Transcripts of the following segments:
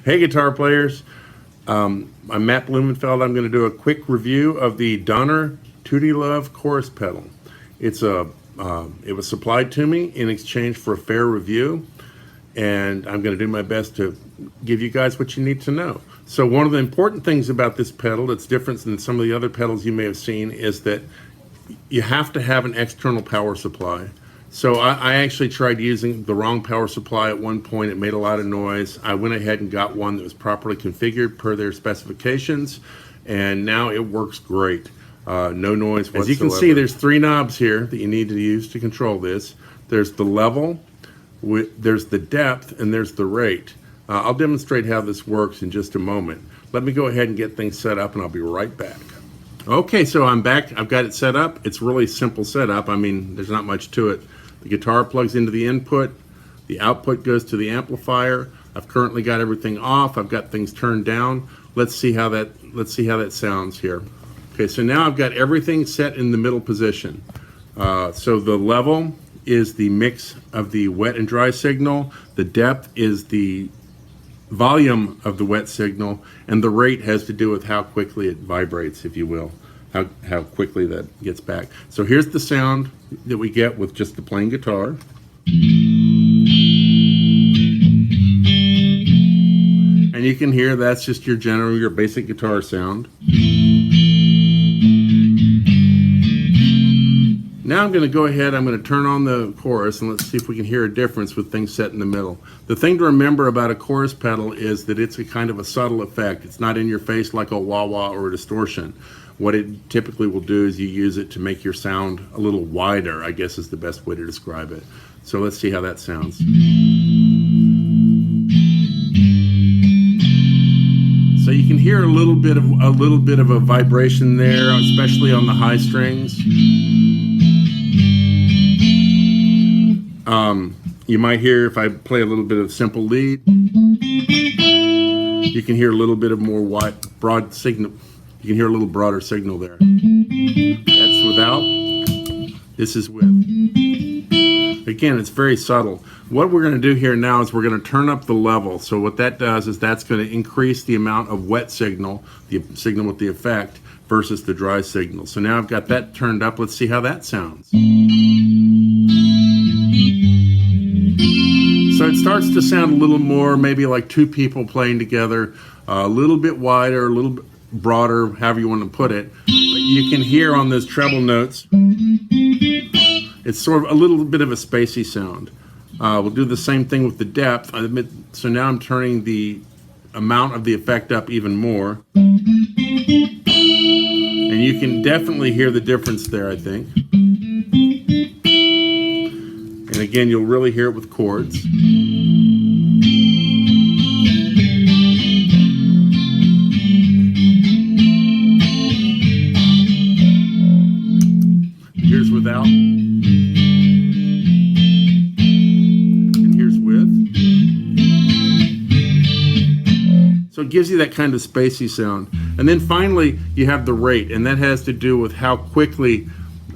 Hey, guitar players. I'm Matt Blumenfeld. I'm going to do a quick review of the Donner Tutti Love chorus pedal. It was supplied to me in exchange for a fair review, and I'm going to do my best to give you guys what you need to know. So one of the important things about this pedal that's different than some of the other pedals you may have seen is that you have to have an external power supply. So I actually tried using the wrong power supply at one point. It made a lot of noise. I went ahead and got one that was properly configured per their specifications, and now it works great. No noise whatsoever. As you can see, there's 3 knobs here that you need to use to control this. There's the level, there's the depth, and there's the rate. I'll demonstrate how this works in just a moment. Let me go ahead and get things set up, and I'll be right back. Okay, so I'm back. I've got it set up. It's really simple setup. I mean, there's not much to it. The guitar plugs into the input. The output goes to the amplifier. I've currently got everything off. I've got things turned down. Let's see how that sounds here. Okay, so now I've got everything set in the middle position. So the level is the mix of the wet and dry signal. The depth is the volume of the wet signal, and the rate has to do with how quickly it vibrates, if you will, how quickly that gets back. So here's the sound that we get with just the plain guitar. And you can hear that's just your basic guitar sound. Now I'm going to go ahead, I'm going to turn on the chorus, and let's see if we can hear a difference with things set in the middle. The thing to remember about a chorus pedal is that it's a kind of a subtle effect. It's not in your face like a wah-wah or a distortion. What it typically will do is you use it to make your sound a little wider, I guess is the best way to describe it. So let's see how that sounds. So you can hear a little bit of a vibration there, especially on the high strings. You might hear, if I play a little bit of simple lead, you can hear a little bit of more broad signal. You can hear a little broader signal there. That's without. This is with. Again, it's very subtle. What we're going to do here now is we're going to turn up the level. So what that does is that's going to increase the amount of wet signal, the signal with the effect, versus the dry signal. So now I've got that turned up. Let's see how that sounds. So it starts to sound a little more maybe like 2 people playing together, a little bit wider, a little bit broader, however you want to put it. But you can hear on those treble notes, it's sort of a little bit of a spacey sound. We'll do the same thing with the depth. So now I'm turning the amount of the effect up even more. And you can definitely hear the difference there, I think. And again, you'll really hear it with chords. Here's without. And here's with. So it gives you that kind of spacey sound. And then finally, you have the rate, and that has to do with how quickly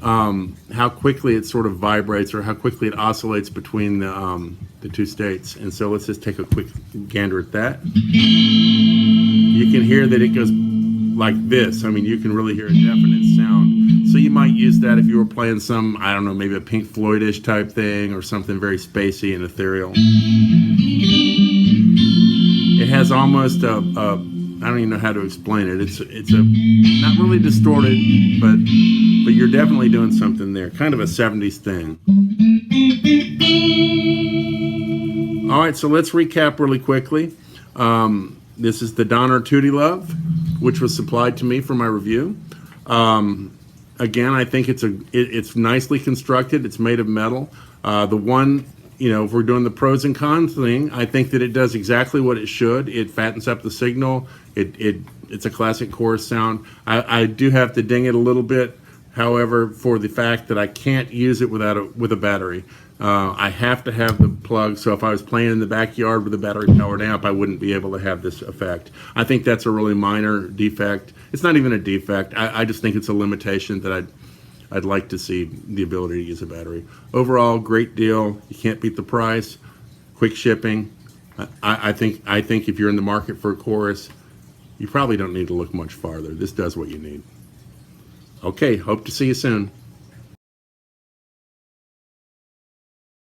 it sort of vibrates, or how quickly it oscillates between the 2 states. And so let's just take a quick gander at that. You can hear that it goes like this. I mean, you can really hear a definite sound. So you might use that if you were playing some, I don't know, maybe a Pink Floyd-ish type thing, or something very spacey and ethereal. It has almost I don't even know how to explain it. It's not really distorted, but you're definitely doing something there. Kind of a 70s thing. All right, so let's recap really quickly. This is the Donner Tutti Love, which was supplied to me for my review. Again, I think it's nicely constructed. It's made of metal. The one, if we're doing the pros and cons thing, I think that it does exactly what it should. It fattens up the signal. It's a classic chorus sound. I do have to ding it a little bit, however, for the fact that I can't use it with a battery. I have to have the plug, so if I was playing in the backyard with a battery-powered amp, I wouldn't be able to have this effect. I think that's a really minor defect. It's not even a defect. I just think it's a limitation that I'd like to see, the ability to use a battery. Overall, great deal. You can't beat the price. Quick shipping. I think if you're in the market for a chorus, you probably don't need to look much farther. This does what you need. Okay, hope to see you soon.